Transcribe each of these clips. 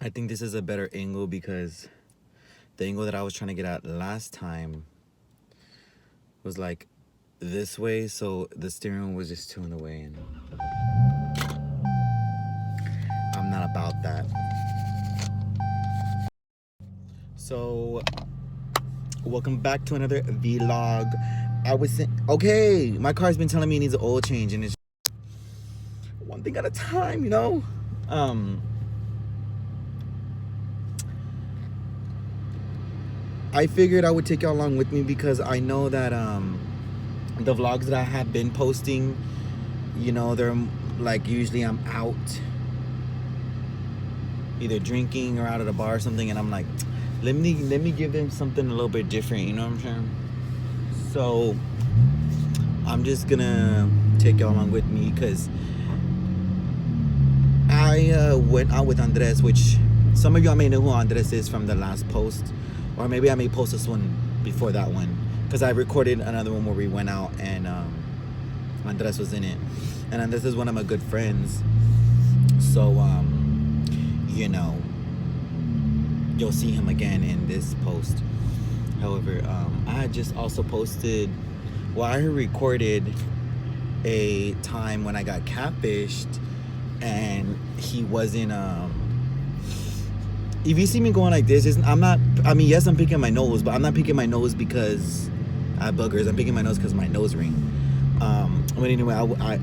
I think this is a better angle because the angle that I was trying to get at last time was like this way, so the steering wheel was just too in the way, and I'm not about that. So, welcome back to another vlog. Okay, my car's been telling me it needs an oil change, and it's one thing at a time, you know. I figured I would take y'all along with me because I know that the vlogs that I have been posting, you know, they're like usually I'm out either drinking or out at a bar or something, and I'm like, let me give them something a little bit different, you know what I'm saying? So I'm just gonna take y'all along with me because I went out with Andres, which some of y'all may know who Andres is from the last post, or maybe I may post this one before that one because I recorded another one where we went out and Andres was in it, and Andres is one of my good friends, so you know, you'll see him again in this post. However, I had just also posted, well, I recorded a time when I got catfished, and he wasn't if you see me going like this, yes, I'm picking my nose, but I'm not picking my nose because I have boogers. I'm picking my nose because my nose ring. But anyway, I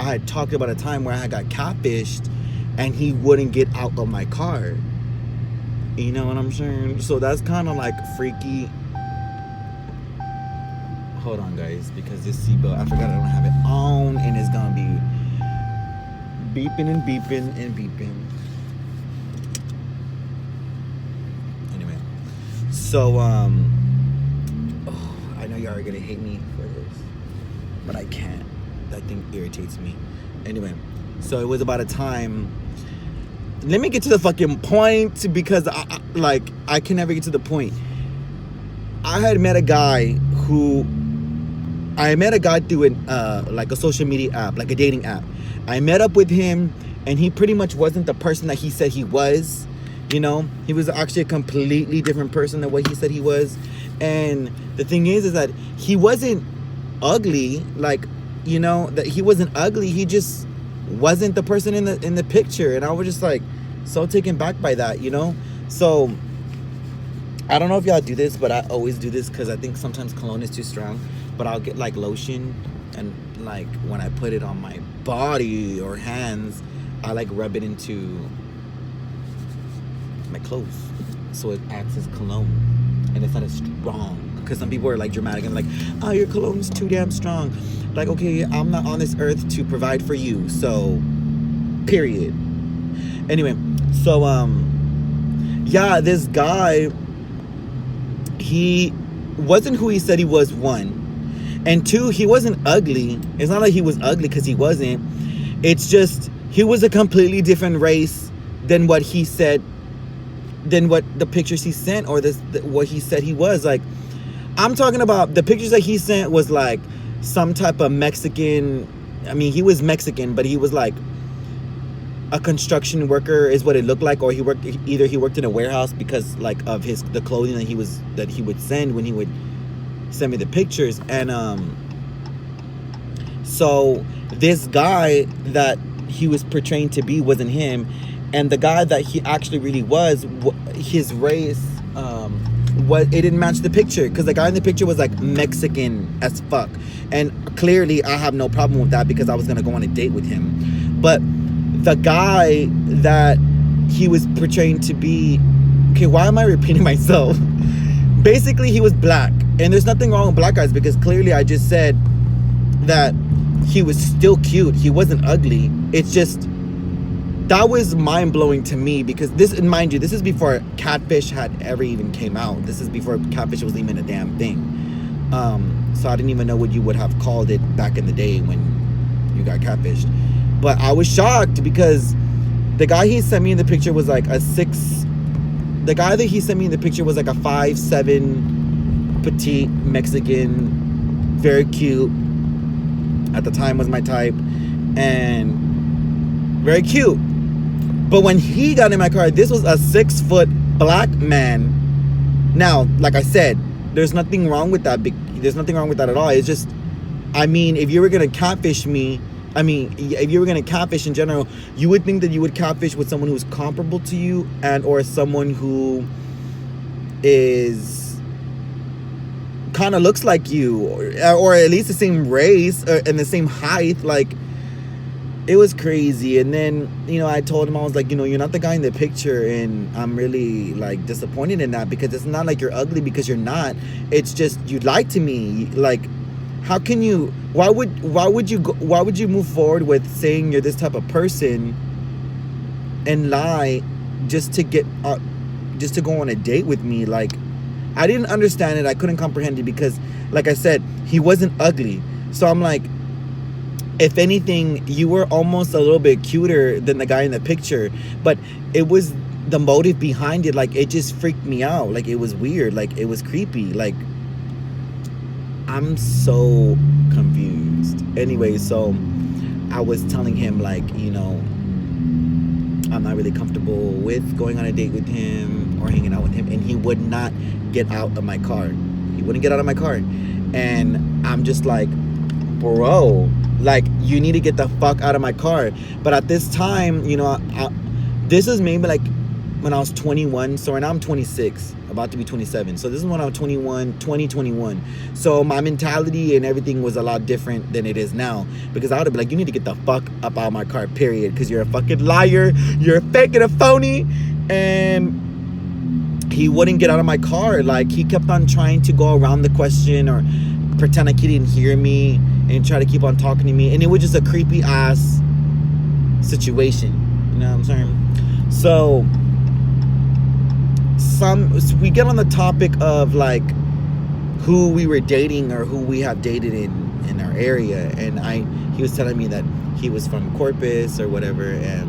had talked about a time where I got catfished and he wouldn't get out of my car. You know what I'm saying? So that's kind of like freaky. Hold on, guys, because this seatbelt, I forgot I don't have it on, and it's gonna be beeping and beeping and beeping. Anyway, so I know y'all are gonna hate me for this, but I can't. That thing irritates me. Anyway, so it was about a time. Let me get to the fucking point because I can never get to the point. I had met a guy through like a social media app, like a dating app. I met up with him, and he pretty much wasn't the person that he said he was. You know, he was actually a completely different person than what he said he was. And the thing is that he wasn't ugly. Like, you know, that he wasn't ugly. He just wasn't the person in the picture, and I was just like so taken back by that, you know. So I don't know if y'all do this, but I always do this because I think sometimes cologne is too strong, but I'll get like lotion, and like when I put it on my body or hands, I like rub it into my clothes so it acts as cologne and it's not as strong. Because some people are like dramatic and like, oh, your cologne's too damn strong. Like, okay, I'm not on this earth to provide for you, so period. Anyway, so yeah, this guy, he wasn't who he said he was, one, and two, he wasn't ugly. It's not like he was ugly, because he wasn't. It's just he was a completely different race than what he said, than what the pictures he sent, or what he said he was. Like, I'm talking about the pictures that he sent was like some type of Mexican. I mean, he was Mexican, but he was like a construction worker is what it looked like, or he worked in a warehouse because like of the clothing that he would send when he would send me the pictures. And so this guy that he was portraying to be wasn't him, and the guy that he actually really was, his race, it didn't match the picture, because the guy in the picture was like Mexican as fuck, and clearly I have no problem with that because I was gonna go on a date with him. But the guy that he was portraying to be, okay, why am I repeating myself? Basically, he was black, and there's nothing wrong with black guys, because clearly I just said that he was still cute. He wasn't ugly. It's just, that was mind-blowing to me, because this, and mind you, this is before Catfish had ever even came out. This is before Catfish was even a damn thing. So I didn't even know what you would have called it back in the day when you got catfished. But I was shocked because the guy he sent me in the picture was like the guy that he sent me in the picture was like a 5'7" petite Mexican, very cute. At the time was my type, and very cute. But when he got in my car, this was a 6-foot black man. Now, like I said, there's nothing wrong with that. There's nothing wrong with that at all. It's just, I mean, if you were going to catfish me, if you were going to catfish in general, you would think that you would catfish with someone who's comparable to you, and or someone who is kind of looks like you, or at least the same race and the same height. Like, it was crazy. And then, you know, I told him, I was like, you know, you're not the guy in the picture, and I'm really like disappointed in that, because it's not like you're ugly, because you're not. It's just, you lied to me. Like, how can you, why would you move forward with saying you're this type of person and lie just to go on a date with me? Like, I didn't understand it. I couldn't comprehend it, because like I said, he wasn't ugly. So I'm like, if anything, you were almost a little bit cuter than the guy in the picture. But it was the motive behind it. Like, it just freaked me out. Like, it was weird. Like, it was creepy. Like, I'm so confused. Anyway, so I was telling him, like, you know, I'm not really comfortable with going on a date with him or hanging out with him. And he would not get out of my car. He wouldn't get out of my car. And I'm just like, bro, like, you need to get the fuck out of my car. But at this time, you know, this is maybe like when I was 21. So right now I'm 26, about to be 27. So this is when I was 21. So my mentality and everything was a lot different than it is now, because I would have been like, you need to get the fuck up out of my car, period, because you're a fucking liar, you're a fake and a phony. And he wouldn't get out of my car. Like, he kept on trying to go around the question or pretend like he didn't hear me and try to keep on talking to me. And it was just a creepy ass situation, you know what I'm saying? So we get on the topic of like who we were dating or who we have dated in our area, and he was telling me that he was from Corpus or whatever, and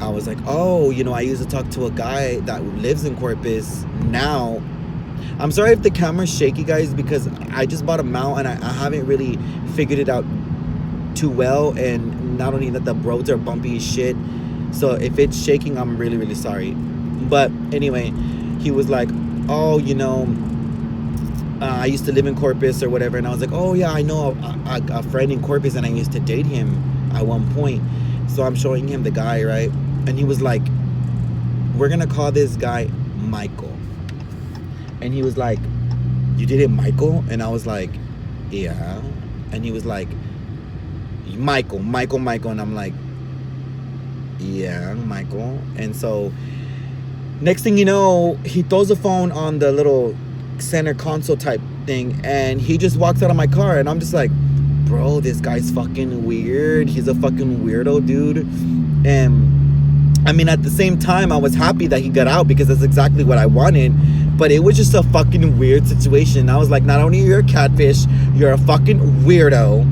I was like, oh, you know, I used to talk to a guy that lives in Corpus now. I'm sorry if the camera's shaky, guys, because I just bought a mount and I haven't really figured it out too well, and not only that, the roads are bumpy as shit. So if it's shaking, I'm really, really sorry. But anyway, he was like, oh, you know, I used to live in Corpus or whatever. And I was like, oh yeah, I know a friend in Corpus, and I used to date him at one point. So I'm showing him the guy, right? And he was like, we're gonna call this guy Michael. And he was like, you did it, Michael? And I was like, yeah. And he was like, Michael. And I'm like, yeah, Michael. And so next thing you know, he throws the phone on the little center console type thing, and he just walks out of my car. And I'm just like, bro, this guy's fucking weird. He's a fucking weirdo, dude. And I mean, at the same time, I was happy that he got out, because that's exactly what I wanted. But it was just a fucking weird situation. I was like, not only you're a catfish, you're a fucking weirdo.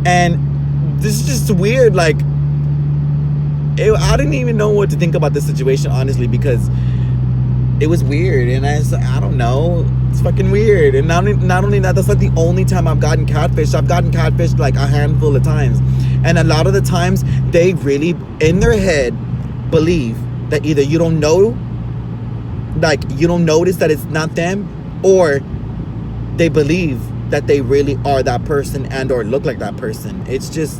And this is just weird. Like, I didn't even know what to think about this situation, honestly, because it was weird. And I don't know. It's fucking weird. And not only that, that's not the only time I've gotten catfished. I've gotten catfished like a handful of times. And a lot of the times, they really, in their head, believe that either you don't know, like, you don't notice that it's not them, or they believe that they really are that person and or look like that person. It's just,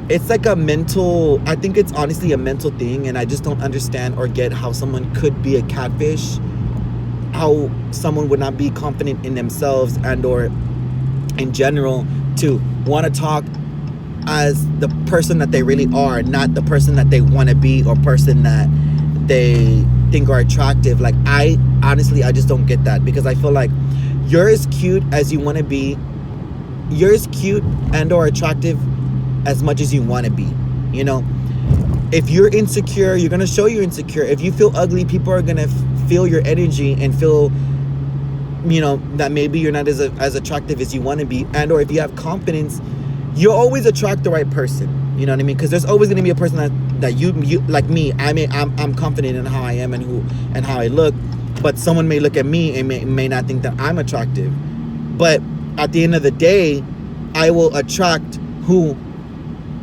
it's like a mental, I think it's honestly a mental thing, and I just don't understand or get how someone could be a catfish, how someone would not be confident in themselves and or in general to want to talk as the person that they really are, not the person that they want to be or person that they think are attractive. Like, I just don't get that, because I feel like you're as cute as you want to be. You're as cute and or attractive as much as you want to be, you know? If you're insecure, you're going to show you're insecure. If you feel ugly, people are going to feel your energy and feel, you know, that maybe you're not as attractive as you want to be. And or if you have confidence, you'll always attract the right person. You know what I mean? Because there's always going to be a person that you like me. I mean, I'm confident in how I am and how I look, but someone may look at me and may not think that I'm attractive. But at the end of the day, I will attract who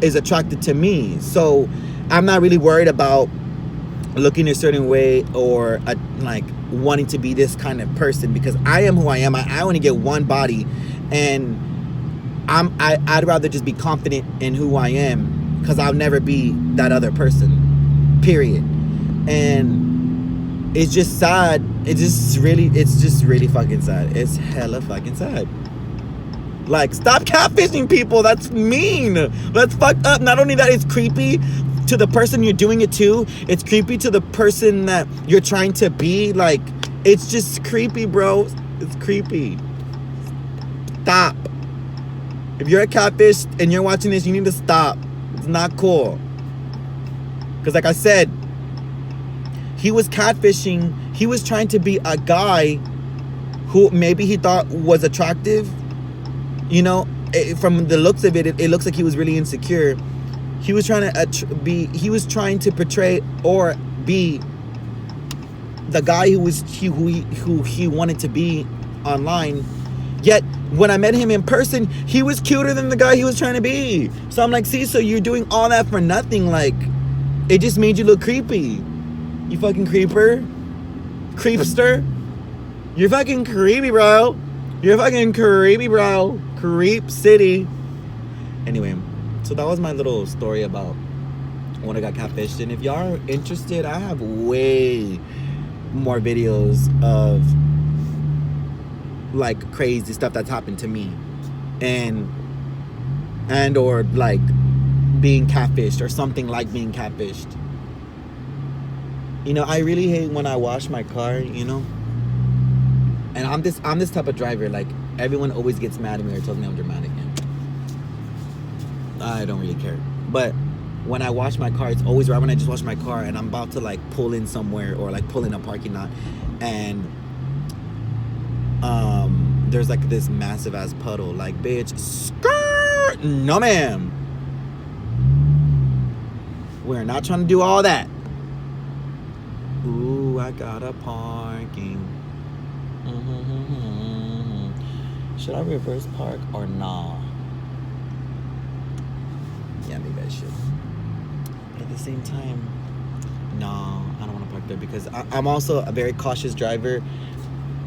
is attracted to me. So I'm not really worried about looking a certain way or like wanting to be this kind of person, because I am who I am. I only get one body, and I'd rather just be confident in who I am, because I'll never be that other person, period. And it's just sad. It's just really fucking sad. It's hella fucking sad. Like, stop catfishing people. That's mean. That's fucked up. Not only that, it's creepy to the person you're doing it to. It's creepy to the person that you're trying to be. Like, it's just creepy, bro. It's creepy. Stop. If you're a catfish and you're watching this, you need to stop. It's not cool. Because like I said, he was catfishing. He was trying to be a guy who maybe he thought was attractive. You know, from the looks of it, it looks like he was really insecure. He was trying to he was trying to portray or be the guy who he wanted to be online. Yet when I met him in person, he was cuter than the guy he was trying to be. So I'm like, see, so you're doing all that for nothing. Like, it just made you look creepy. You fucking creeper. Creepster. You're fucking creepy, bro. You're fucking creepy, bro. Creep city. Anyway, so that was my little story about when I got catfished. And if y'all are interested, I have way more videos of like crazy stuff that's happened to me, and or like being catfished or something like being catfished. You know, I really hate when I wash my car, you know. And I'm this type of driver, like everyone always gets mad at me or tells me I'm dramatic, and I don't really care. But when I wash my car, it's always right when I just wash my car and I'm about to like pull in somewhere or like pull in a parking lot, and there's like this massive ass puddle. Like, bitch, skirt, no ma'am. We're not trying to do all that. Ooh, I got a parking. Should I reverse park or nah? Yeah, maybe I should. But at the same time, no, I don't want to park there, because I'm also a very cautious driver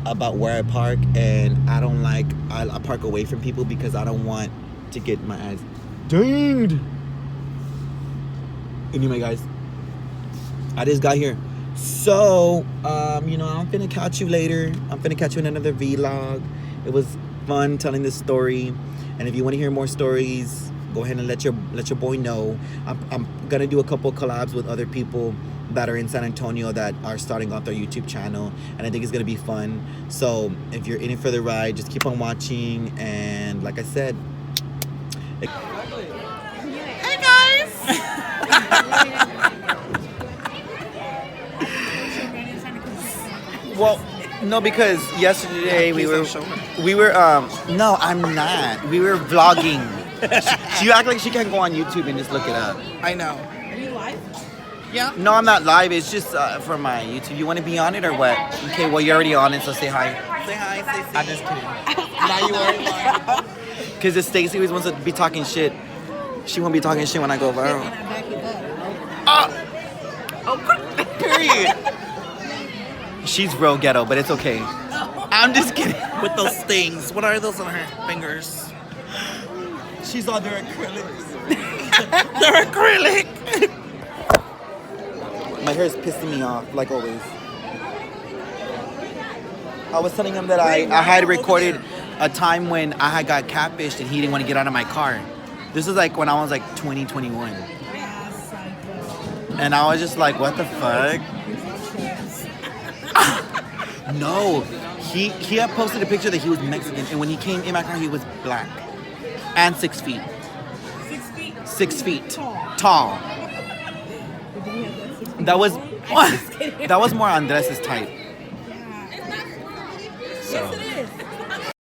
about where I park, and I don't like, I park away from people because I don't want to get my ass dinged. Anyway, guys, I just got here. So, you know, I'm finna catch you later. I'm finna catch you in another vlog. It was fun telling this story. And if you want to hear more stories, go ahead and let your boy know. I'm gonna do a couple collabs with other people that are in San Antonio that are starting off their YouTube channel, and I think it's gonna be fun. So if you're in it for the ride, just keep on watching. And like I said, hey guys. well, no, because yesterday we were no, I'm not. We were vlogging. She act like she can't go on YouTube and just look it up. I know. Are you live? Yeah. No, I'm not live. It's just for my YouTube. You want to be on it or what? Okay, well, you're already on it, so say hi. Say hi. Say I'm just kidding. now you are. Because if Stacey always wants to be talking shit, she won't be talking shit when I go viral. Period. She's real ghetto, but it's okay. I'm just kidding. With those things. What are those on her fingers? She's on their acrylics. They're acrylic. My hair is pissing me off, like always. I was telling him that I had recorded a time when I had got catfished and he didn't want to get out of my car. This is like when I was like 20, 21. And I was just like, what the fuck? No, he had posted a picture that he was Mexican, and when he came in my car, he was black and 6 feet. 6 feet. 6 feet tall. That was more Andres' type. Yes, it is.